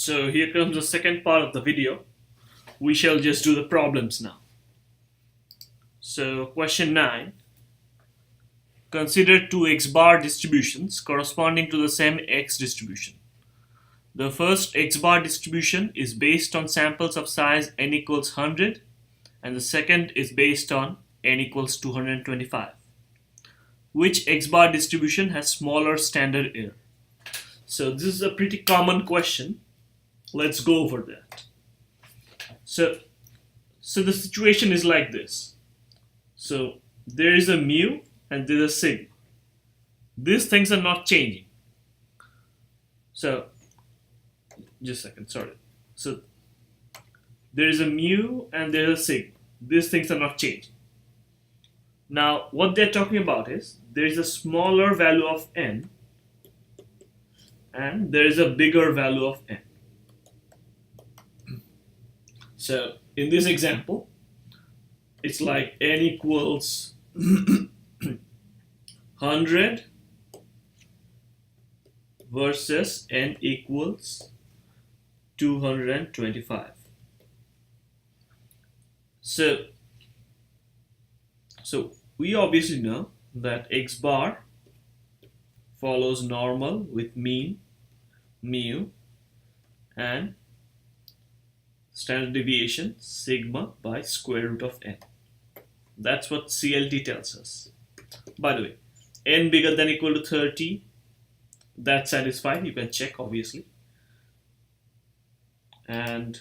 So here comes the second part of the video. We shall just do the problems now. So question 9. Consider two x-bar distributions corresponding to the same x distribution. The first x-bar distribution is based on samples of size n equals 100 and the second is based on n equals 225. Which x-bar distribution has smaller standard error? So this is a pretty common question. Let's go over that. So the situation is like this. So there is a mu and there is a sigma. These things are not changing. So just a second, sorry. So there is a mu and there is a sigma. These things are not changing. Now what they're talking about is there is a smaller value of n and there is a bigger value of n. So in this example, it's like n equals 100 versus n equals 225. So we obviously know that x bar follows normal with mean, mu, and standard deviation sigma by square root of n. That's what CLT tells us. By the way, n bigger than equal to 30, that's satisfied. You can check obviously. And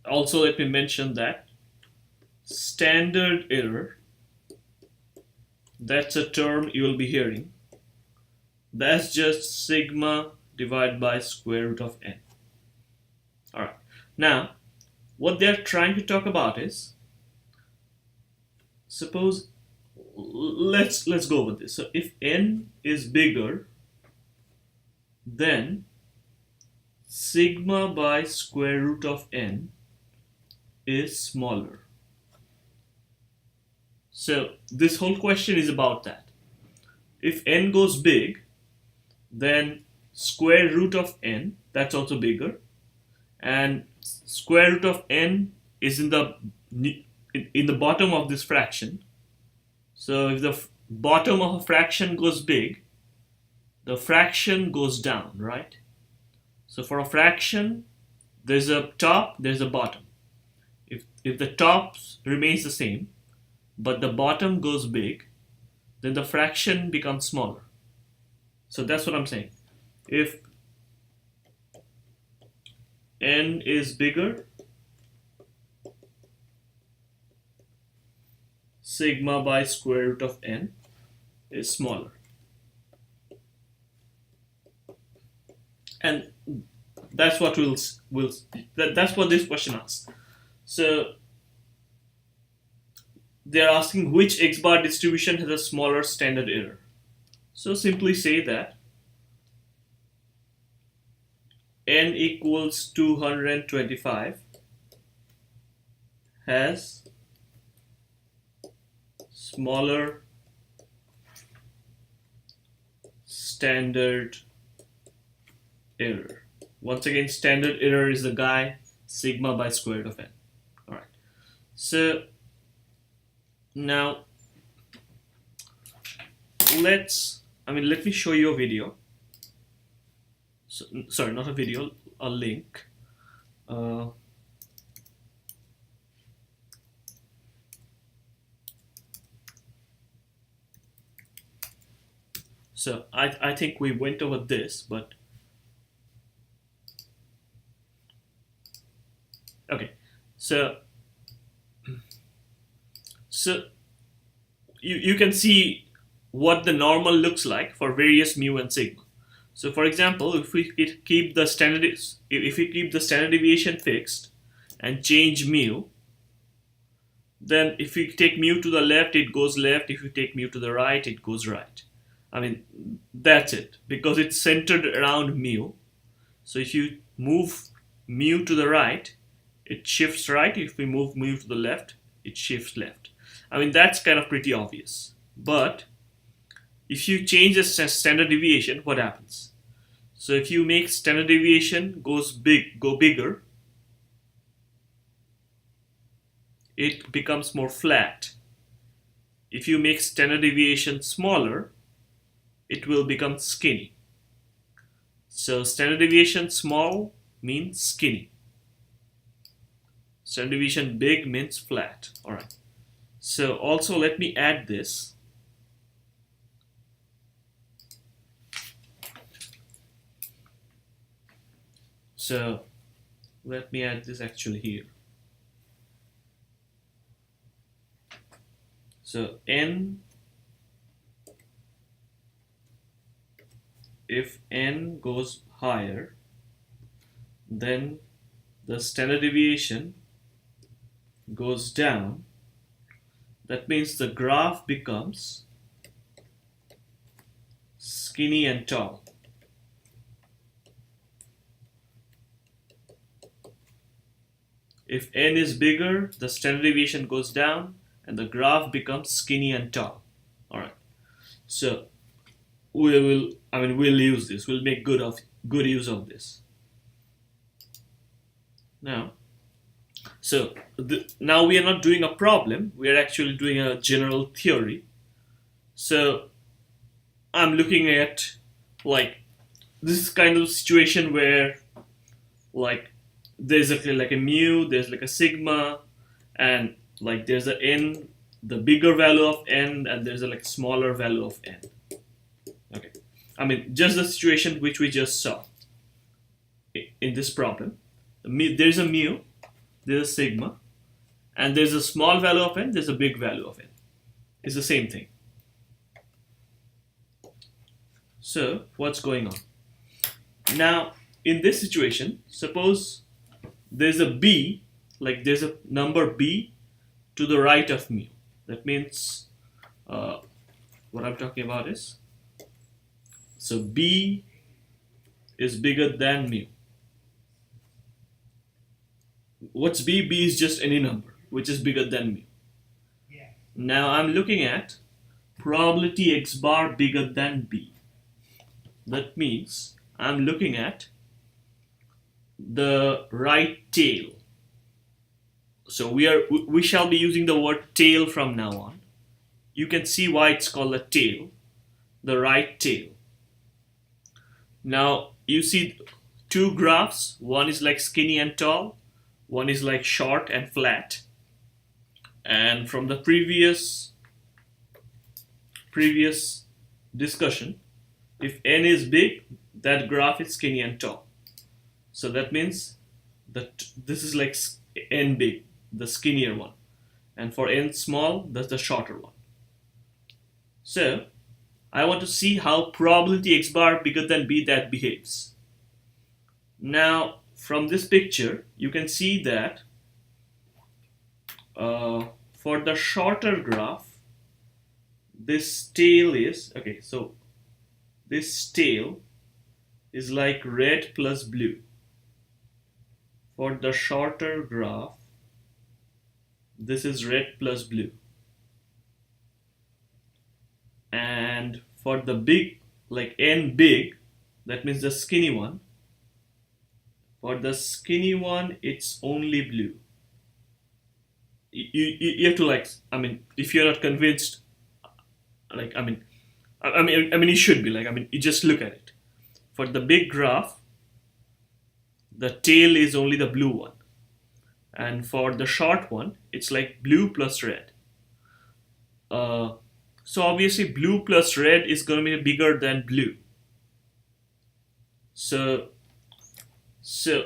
also let me mention that standard error, that's a term you will be hearing. That's just sigma divided by square root of n. Alright, now what they're trying to talk about is, suppose, let's go over this. So if n is bigger, then sigma by square root of n is smaller. So this whole question is about that. If n goes big, then square root of n, that's also bigger, and square root of n is in the bottom of this fraction. So if the bottom of a fraction goes big, the fraction goes down, right? So for a fraction, there's a top, there's a bottom. If the top remains the same, but the bottom goes big, then the fraction becomes smaller. So that's what I'm saying. If n is bigger, sigma by square root of n is smaller. And that's what that's what this question asks. So they're asking which x-bar distribution has a smaller standard error. So simply say that n equals 225 has smaller standard error. Once again, standard error is the guy sigma by square root of n. Alright. So now let me show you a video. So, sorry, not a video, a link. So I think we went over this, but okay. So you can see what the normal looks like for various mu and sigma. So for example, if we keep the standard deviation fixed and change mu, then if we take mu to the left, it goes left. If you take mu to the right, it goes right. I mean, that's it, because it's centered around mu. So if you move mu to the right, it shifts right. If we move mu to the left, it shifts left. I mean, that's kind of pretty obvious. But if you change the standard deviation, what happens? So if you make standard deviation go bigger, it becomes more flat. If you make standard deviation smaller, it will become skinny. So standard deviation small means skinny. Standard deviation big means flat. All right. So also let me add this. So let me add this actually here. So n, if n goes higher, then the standard deviation goes down. That means the graph becomes skinny and tall. If n is bigger, the standard deviation goes down and the graph becomes skinny and tall. All right. So we'll use this. We'll make good use of this. Now, so now we are not doing a problem. We are actually doing a general theory. So I'm looking at like this kind of situation where like there's like a mu, there's like a sigma, and like there's a n, the bigger value of n, and there's a like smaller value of n. Okay, I mean just the situation which we just saw in this problem. There's a mu, there's a sigma, and there's a small value of n, there's a big value of n. It's the same thing. So what's going on? Now in this situation, suppose there's a b, like there's a number b to the right of mu. That means what I'm talking about is, so b is bigger than mu. What's b? B is just any number which is bigger than mu. Yeah. Now I'm looking at probability x bar bigger than b. That means I'm looking at the right tail. So we shall be using the word tail from now on. You can see why it's called a tail, the right tail. Now you see two graphs. One is like skinny and tall, one is like short and flat. And from the previous discussion, if n is big, that graph is skinny and tall. So that means that this is like n big, the skinnier one, and for n small, that's the shorter one. So I want to see how probability x bar bigger than b that behaves. Now from this picture you can see that for the shorter graph, this tail is okay. So this tail is like red plus blue. For the shorter graph, this is red plus blue. And for the big, like n big, that means the skinny one. For the skinny one, it's only blue. You have to like, I mean, if you're not convinced, like, I mean, you should be like, you just look at it. For the big graph, the tail is only the blue one. And for the short one, it's like blue plus red. So obviously blue plus red is going to be bigger than blue. So the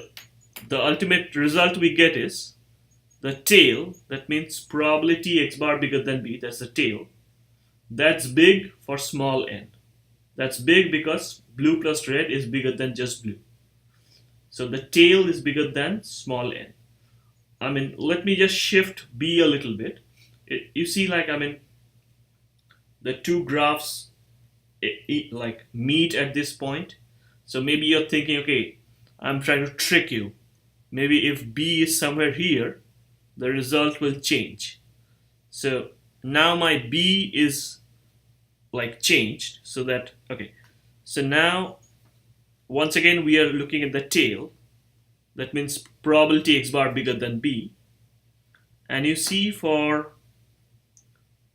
ultimate result we get is the tail, that means probability x bar bigger than b, that's the tail. That's big for small n. That's big because blue plus red is bigger than just blue. So the tail is bigger than small n. Let me just shift b a little bit. You see, like, the two graphs like meet at this point. So maybe you're thinking, okay, I'm trying to trick you. Maybe if b is somewhere here, the result will change. So now my b is like changed, so that, okay, so now once again we are looking at the tail. That means probability x bar bigger than b. And you see for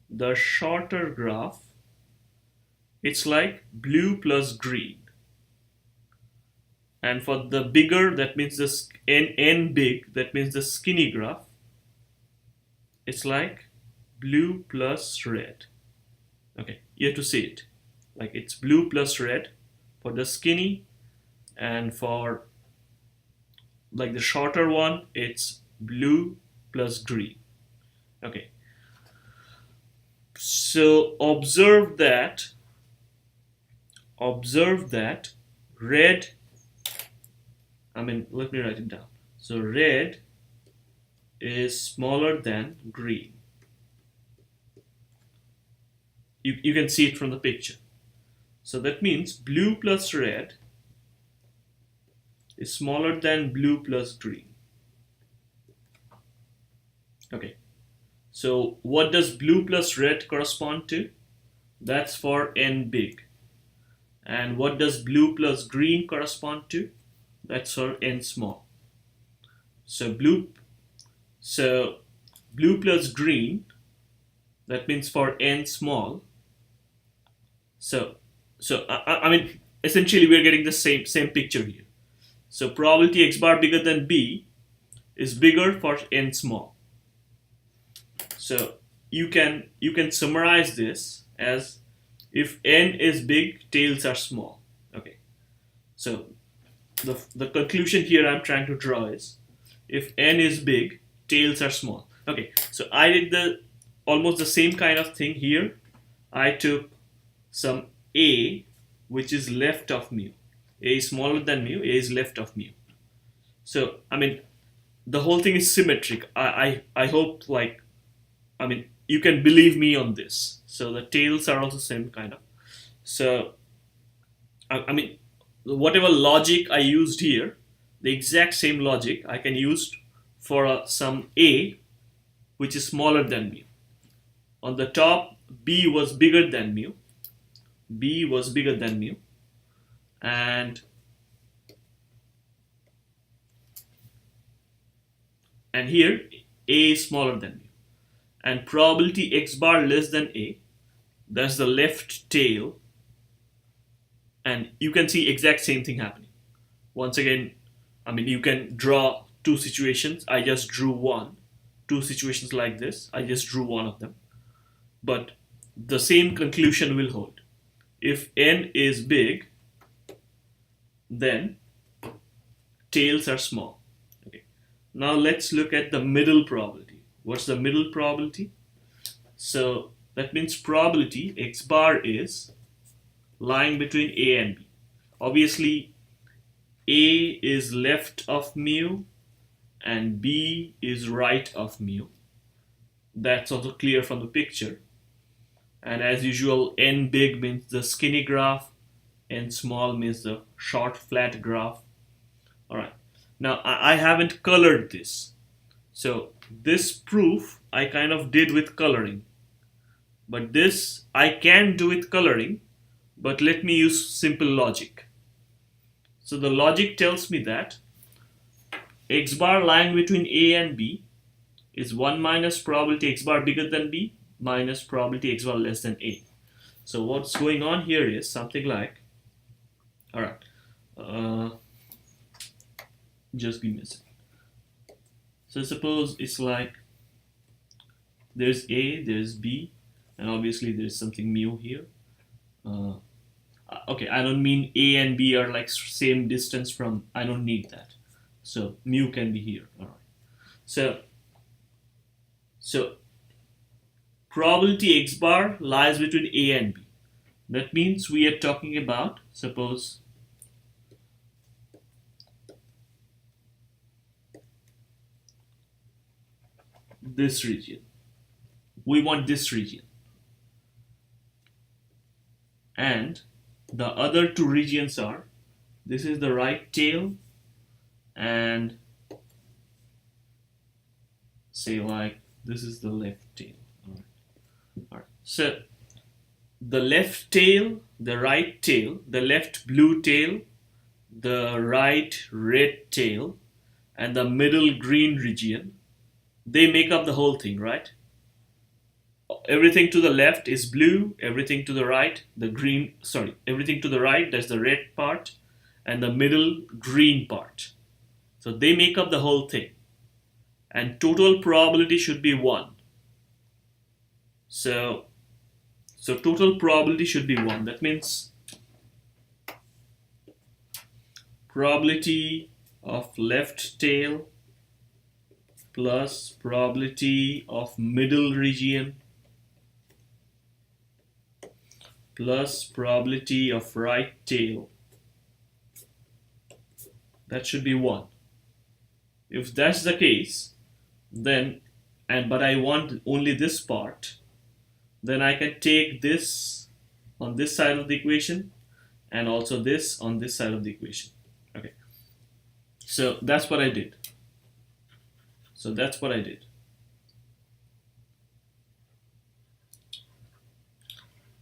the shorter graph, it's like blue plus green. And for the bigger, that means the n big, that means the skinny graph, it's like blue plus red. Okay, you have to see it. Like it's blue plus red for the skinny, and for like the shorter one, it's blue plus green. Okay, so observe that red, let me write it down. So red is smaller than green. You can see it from the picture. So that means blue plus red is smaller than blue plus green. Okay. So what does blue plus red correspond to? That's for n big. And what does blue plus green correspond to? That's for n small. So blue plus green, that means for n small. So essentially we're getting the same picture here. So probability x bar bigger than b is bigger for n small. So you can summarize this as if n is big, tails are small. Okay. So the conclusion here I'm trying to draw is if n is big, tails are small. Okay. So I did almost the same kind of thing here. I took some a which is left of mu. A is smaller than mu, a is left of mu. So the whole thing is symmetric. I hope you can believe me on this. So the tails are also same kind of. So whatever logic I used here, the exact same logic I can use for some a which is smaller than mu. On the top, b was bigger than mu. B was bigger than mu, and here a is smaller than mu, and probability x bar less than a, that's the left tail, and you can see exact same thing happening. Once again, you can draw two situations. I just drew one. Two situations like this, I just drew one of them, but the same conclusion will hold. If n is big, then tails are small. Okay. Now let's look at the middle probability. What's the middle probability? So that means probability x bar is lying between a and b. Obviously, a is left of mu and b is right of mu. That's also clear from the picture. And as usual, n big means the skinny graph, n small means the short flat graph. Alright, now I haven't colored this. So this proof I kind of did with coloring. But this I can do with coloring, but let me use simple logic. So the logic tells me that x bar lying between a and b is 1 minus probability x bar bigger than b minus probability x bar less than a. So what's going on here is something like, alright, just give me a second. So suppose it's like there's a, there's b, and obviously there's something mu here. Okay, I don't mean a and b are like same distance from, I don't need that. So mu can be here. Alright. So probability x bar lies between a and b. That means we are talking about, suppose this region. We want this region. And the other two regions are, this is the right tail, and say like this is the left tail. Alright. So the left tail, the right tail, the left blue tail, the right red tail, and the middle green region, they make up the whole thing, right? Everything to the left is blue, everything to the right, the green, sorry, everything to the right, that's the red part, and the middle green part. So they make up the whole thing. And total probability should be 1. So, so total probability should be 1. That means probability of left tail plus probability of middle region plus probability of right tail. That should be 1. If that's the case, then, but I want only this part, then I can take this on this side of the equation and also this on this side of the equation. Okay. So that's what I did.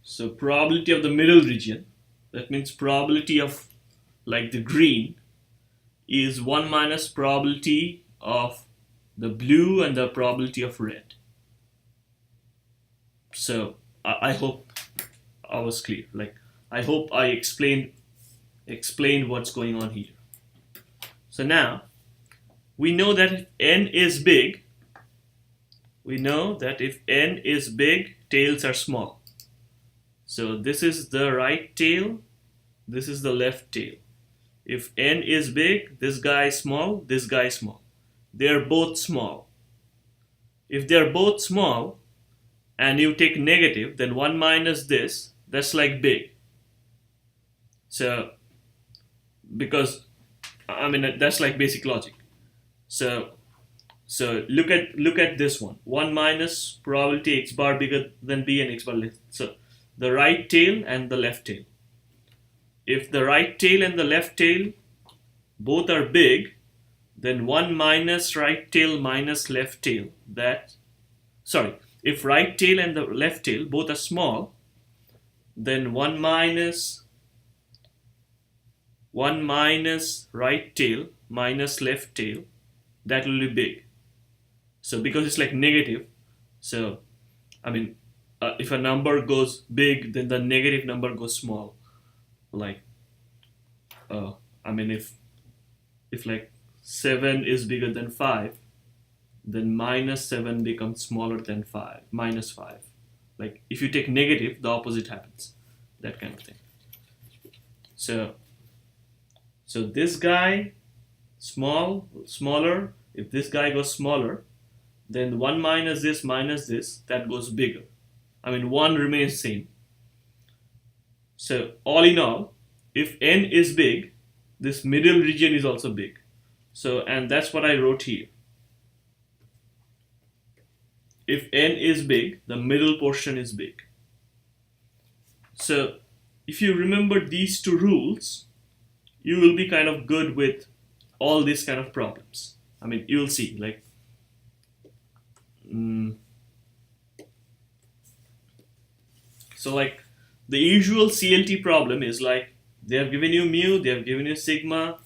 So probability of the middle region, that means probability of like the green, is 1 minus probability of the blue and the probability of red. So I hope I was clear. Like, I hope I explained what's going on here. So now we know that if n is big, tails are small. So this is the right tail, this is the left tail. If n is big, this guy is small, this guy is small. They are both small. If they are both small and you take negative, then 1 minus this, that's like big. So, because, I mean, that's like basic logic. So look at this one. 1 minus probability x bar bigger than b and x bar less. So the right tail and the left tail. If the right tail and the left tail both are big, then 1 minus right tail minus left tail. If right tail and the left tail both are small, then 1 minus right tail minus left tail, that will be big. So because it's like negative, so I mean, if a number goes big, then the negative number goes small. Like, I mean, if like 7 is bigger than 5, then minus 7 becomes smaller than 5, minus 5. Like, if you take negative, the opposite happens. That kind of thing. So this guy, smaller, if this guy goes smaller, then 1 minus this, that goes bigger. I mean, 1 remains same. So all in all, if n is big, this middle region is also big. So, and that's what I wrote here. If n is big, the middle portion is big. So if you remember these two rules, you will be kind of good with all these kind of problems. I mean, you'll see, like, so like the usual CLT problem is like, they have given you mu, they have given you sigma,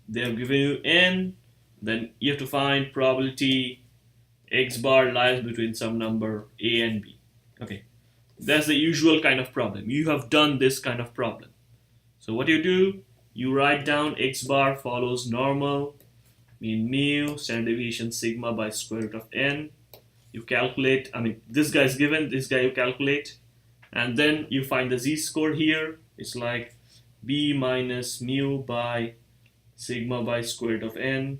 they have given you n, then you have to find probability x bar lies between some number a and b. Okay, that's the usual kind of problem. You have done this kind of problem. So what you do, you write down x bar follows normal, mean mu, standard deviation sigma by square root of n. You calculate, I mean, this guy is given, this guy you calculate, and then you find the z-score here. It's like b minus mu by sigma by square root of n,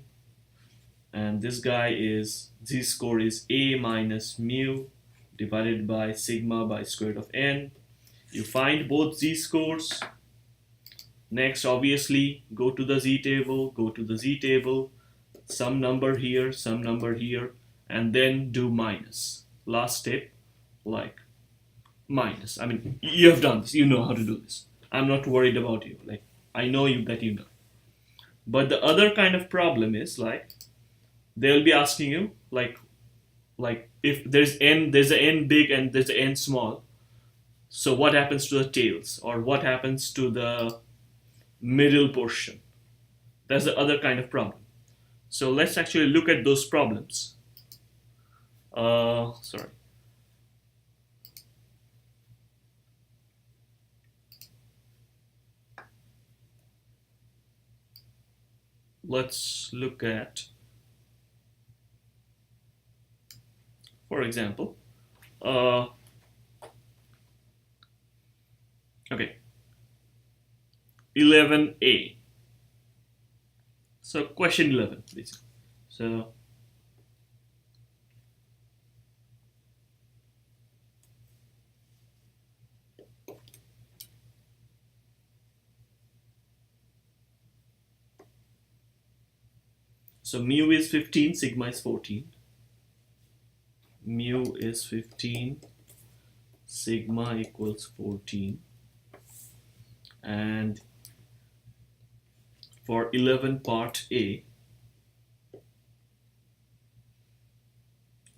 and this guy is, z-score is a minus mu divided by sigma by square root of n. You find both z-scores. Next, obviously, go to the z-table, some number here, and then do minus. Last step, like minus. I mean, you have done this, you know how to do this. I'm not worried about you. Like, I know you that you know. But the other kind of problem is like, they'll be asking you like if there's an n big and there's an n small, so what happens to the tails, or what happens to the middle portion? That's the other kind of problem. So let's actually look at those problems. Sorry. Let's look at, for example, okay, 11a. So question 11, basically. So mu is 15, sigma is 14. Mu is 15, sigma equals 14. And for 11 part A,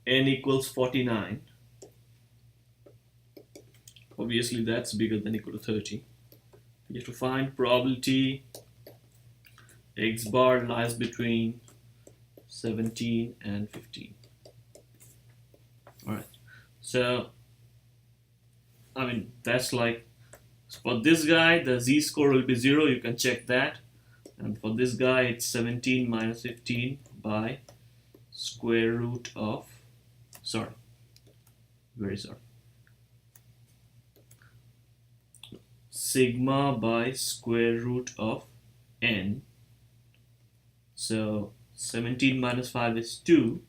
n equals 49. Obviously that's bigger than equal to 30. You have to find probability x bar lies between 17 and 15. Alright, so I mean that's like, for this guy the z score will be 0, you can check that. And for this guy it's 17 minus 15 by square root of, sorry, very sorry, sigma by square root of n. So 17 minus 5 is 2,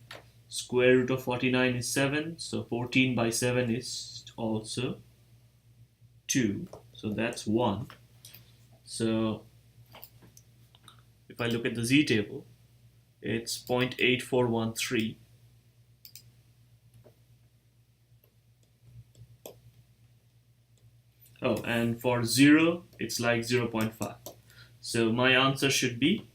square root of 49 is 7, so 14 by 7 is also 2, so that's 1. So if I look at the z table, it's 0.8413. Oh, and for 0 it's like 0.5. So my answer should be,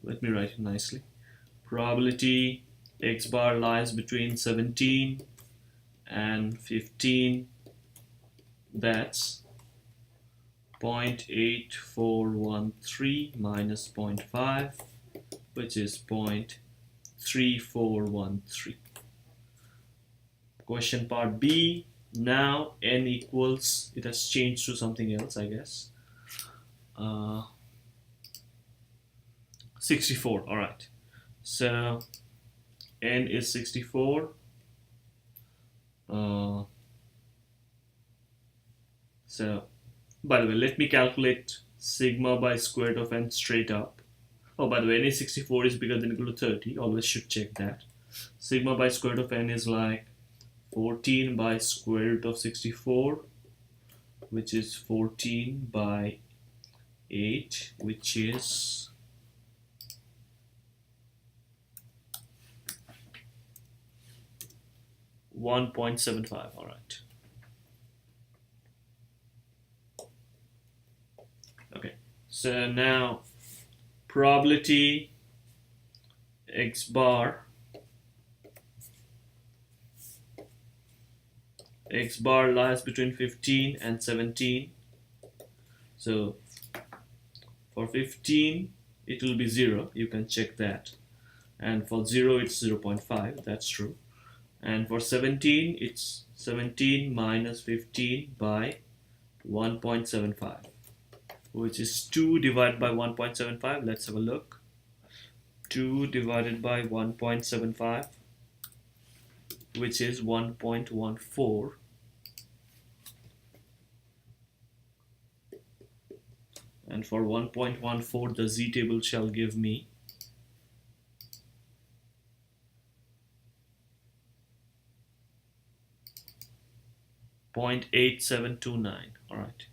let me write it nicely, probability x bar lies between 17 and 15, that's 0.8413 minus 0.5, which is 0.3413. Question part B. Now n equals, it has changed to something else, I guess. 64. All right. So n is 64. So by the way, let me calculate sigma by square root of n straight up. Oh, by the way, n is 64 is bigger than or equal to 30. Always should check that. Sigma by square root of n is like 14 by square root of 64, which is 14 by 8, which is 1.75. All right. Okay. So now probability x bar lies between 15 and 17. So for 15 it will be 0, you can check that, and for 0 it's 0.5, that's true, and for 17 it's 17 minus 15 by 1.75, which is 2 divided by 1.75. Let's have a look. 2 divided by 1.75, which is 1.14. And for 1.14, the z table shall give me 0.8729. All right.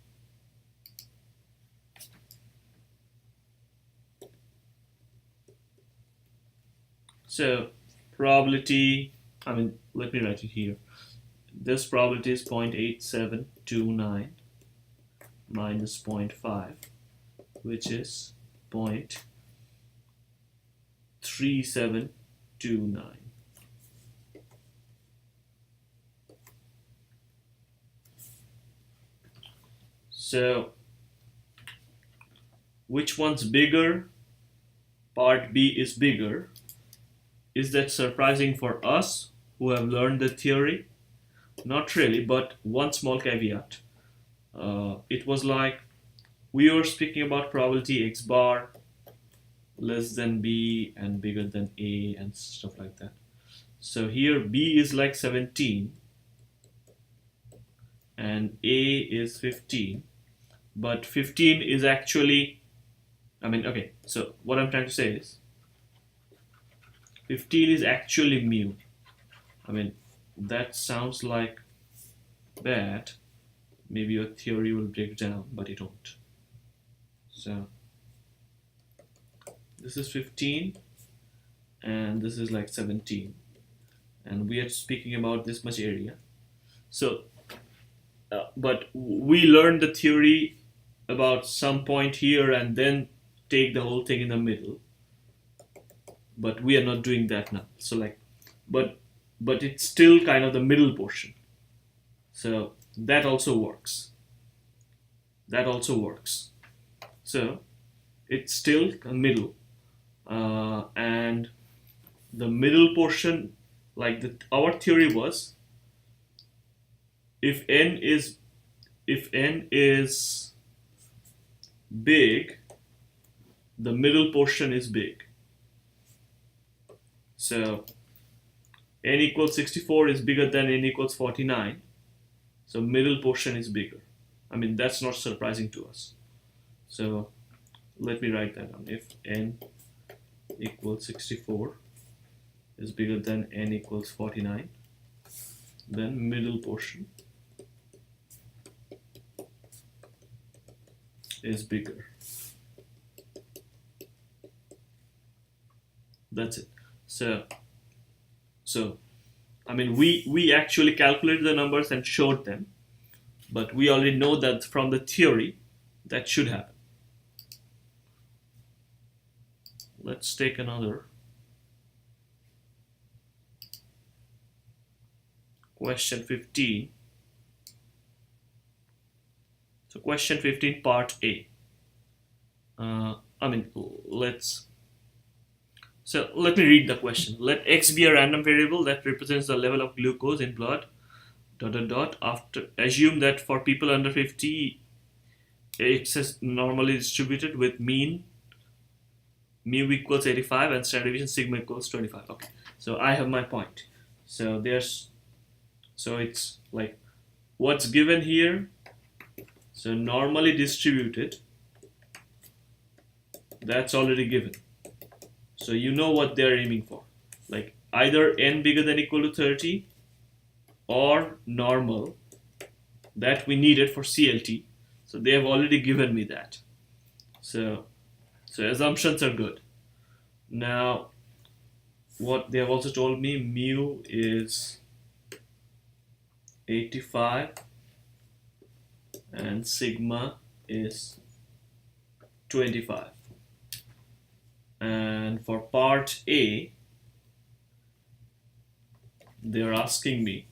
So probability, I mean, let me write it here. This probability is 0.8729 minus 0.5, which is 0.3729. So which one's bigger? Part B is bigger. Is that surprising for us who have learned the theory? Not really, but one small caveat. It was like we were speaking about probability x bar less than b and bigger than a and stuff like that. So here b is like 17 and a is 15, but 15 is actually, okay, so what I'm trying to say is 15 is actually mu. That sounds like bad. Maybe your theory will break down, but it won't. So this is 15 and this is like 17, and we are speaking about this much area. So but we learned the theory about some point here and then take the whole thing in the middle, but we are not doing that now. So like, but it's still kind of the middle portion, so that also works. So it's still a middle, and the middle portion, like our theory was, if n is big, the middle portion is big. So n equals 64 is bigger than n equals 49, so middle portion is bigger. That's not surprising to us. So let me write that down. If n equals 64 is bigger than n equals 49, then middle portion is bigger. That's it. So we actually calculated the numbers and showed them, but we already know that from the theory that should happen. Let's take another question 15. So question 15, part A. Let me read the question. Let x be a random variable that represents the level of glucose in blood, ... After assume that for people under 50, x is normally distributed with mean mu equals 85 and standard deviation sigma equals 25. Okay, so I have my point. So it's like what's given here. So normally distributed, that's already given. So you know what they're aiming for, like either n bigger than equal to 30 or normal, that we needed for CLT. So they have already given me that. So assumptions are good. Now what they have also told me, mu is 85 and sigma is 25. And for part A, they're asking me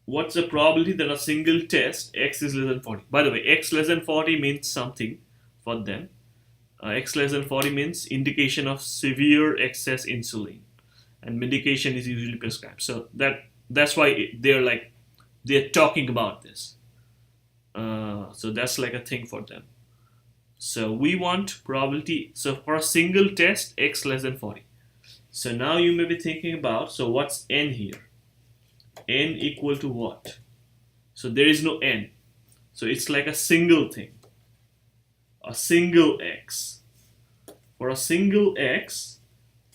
what's the probability that a single test x is less than 40. By the way, x less than 40 means something for them. X less than 40 means indication of severe excess insulin, and medication is usually prescribed. So that's why they're talking about this. So that's like a thing for them. So we want probability. So for a single test, x less than 40. So now you may be thinking about, so what's n here? N equal to what? So there is no n. So it's like a single thing. A single x. For a single x,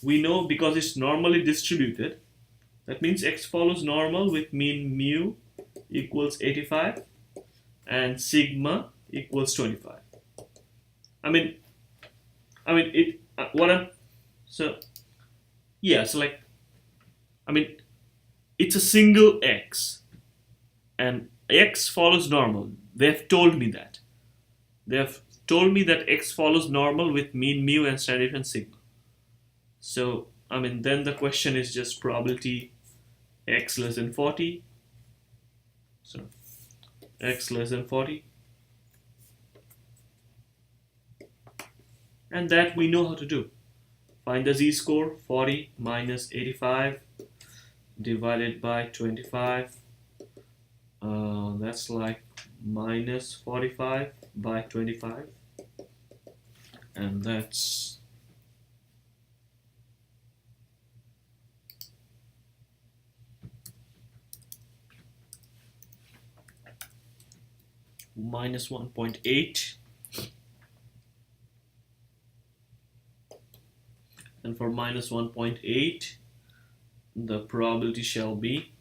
we know because it's normally distributed, that means x follows normal with mean mu equals 85 and sigma equals 25. It's a single x and x follows normal. They've told me that. They have told me that x follows normal with mean mu and standard deviation sigma. So then the question is just probability x less than 40. So x less than 40 and that we know how to do. Find the z-score. 40 minus 85 divided by 25. That's like minus 45 by 25, and that's minus 1.8. And for minus 1.8, the probability shall be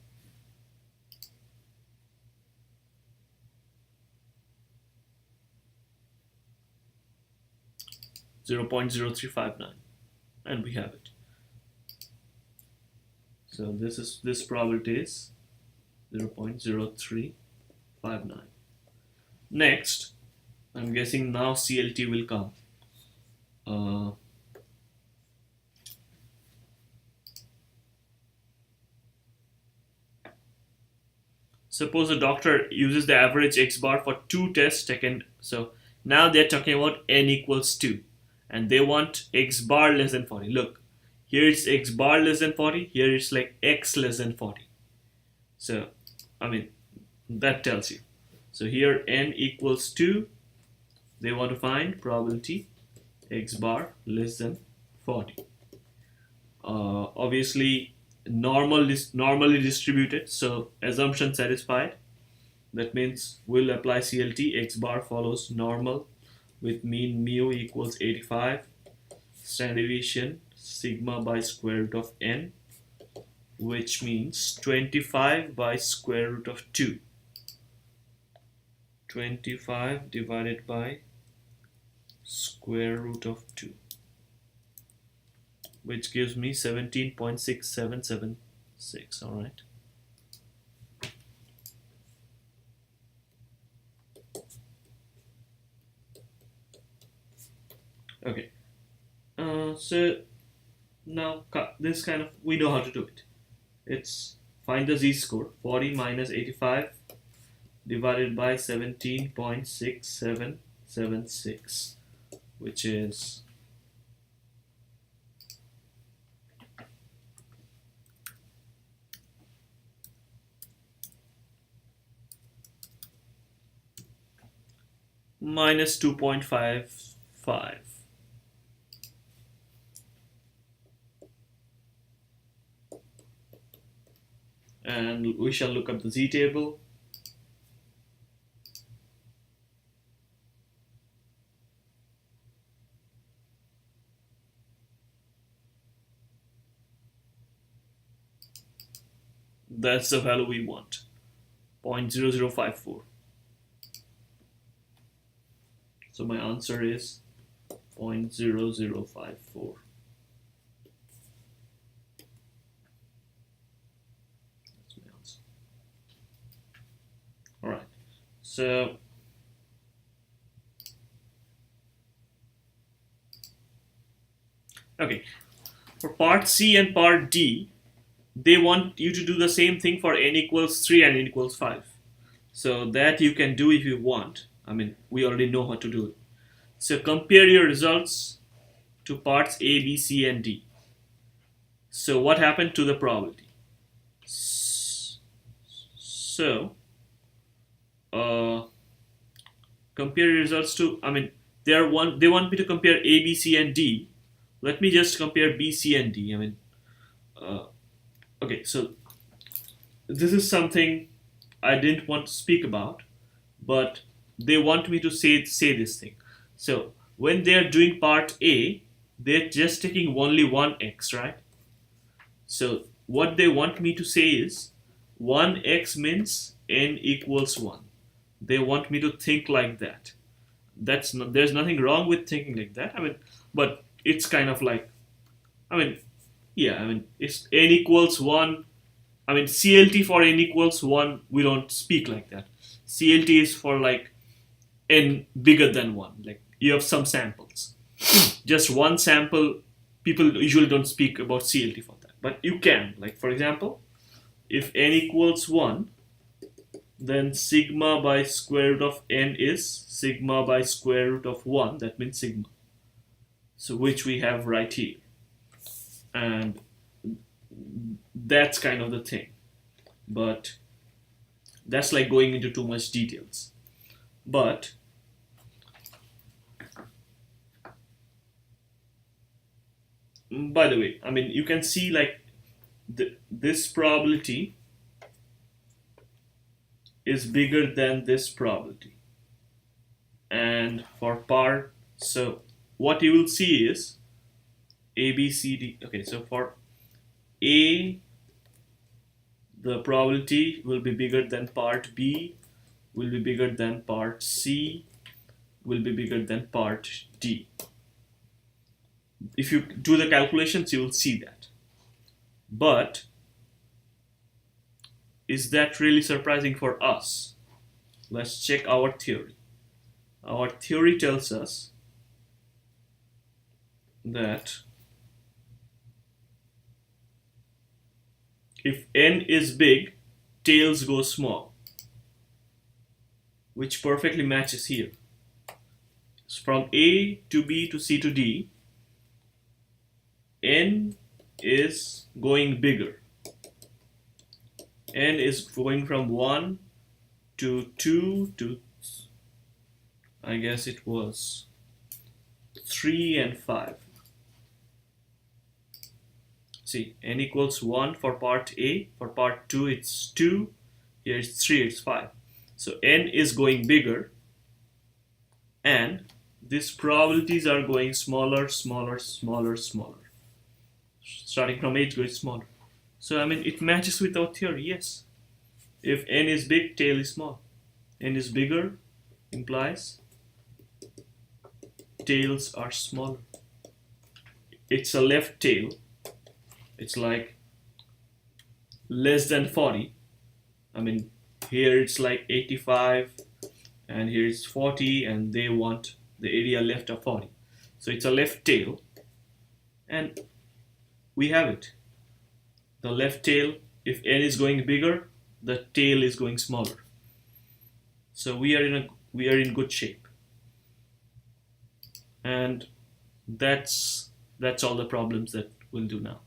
0.0359, and we have it. So this probability is 0.0359. Next, I'm guessing now CLT will come. Suppose the doctor uses the average X bar for 2 tests taken. So now they're talking about n equals 2, and they want X bar less than 40. Look, here it's X bar less than 40, here it's like X less than 40. So, I mean, that tells you. So here n equals 2, they want to find probability X bar less than 40. Obviously, normally distributed, so assumption satisfied. That means we'll apply CLT. X bar follows normal with mean mu equals 85, standard deviation sigma by square root of n, which means 25 by square root of 2. 25 divided by square root of 2, which gives me 17.6776. All right. Okay. So now this kind of, we know how to do it. It's find the z-score. 40 minus 85 divided by 17.6776, which is minus 2.55. And we shall look up the z table. That's the value we want, 0.0054. So my answer is 0.0054. That's my answer. All right. So okay, for part C and part D, they want you to do the same thing for n equals 3 and n equals 5. So that you can do if you want. I mean, we already know how to do it. So compare your results to parts A, B, C, and D. So what happened to the probability? So compare your results to, I mean, they want me to compare A, B, C, and D. Let me just compare B, C, and D. I mean, okay, so this is something I didn't want to speak about, but they want me to say this thing. So when they are doing part A, they're just taking only one x, right? So what they want me to say is 1x means n equals 1. They want me to think like that. There's nothing wrong with thinking like that. I mean, but it's kind of like, I mean, yeah, I mean, it's n equals 1. I mean, CLT for n equals 1, we don't speak like that. CLT is for like n bigger than 1. Like you have some samples. Just one sample, people usually don't speak about CLT for that. But you can. Like for example, if n equals 1, then sigma by square root of n is sigma by square root of 1. That means sigma. so which we have right here, and that's kind of the thing, but that's like going into too much details. But by the way, I mean, you can see like this probability is bigger than this probability, and for part, so what you will see is A, B, C, D. Okay, so for A, the probability will be bigger than part B, will be bigger than part C, will be bigger than part D. If you do the calculations, you will see that. But is that really surprising for us? Let's check our theory. Our theory tells us that if n is big, tails go small, which perfectly matches here. So from A to B to C to D, n is going bigger. N is going from 1 to 2 to, I guess it was 3 and 5. See, n equals 1 for part A, for part 2 it's 2, here it's 3, it's 5. So n is going bigger, and these probabilities are going smaller, smaller, smaller, smaller. Starting from h goes smaller. So I mean, it matches with our theory, yes. If n is big, tail is small. N is bigger implies tails are smaller. It's a left tail. It's like less than 40. I mean, here it's like 85, and here it's 40, and they want the area left of 40. So it's a left tail, and we have it. The left tail, if n is going bigger, the tail is going smaller. So we are in good shape. And that's all the problems that we'll do now.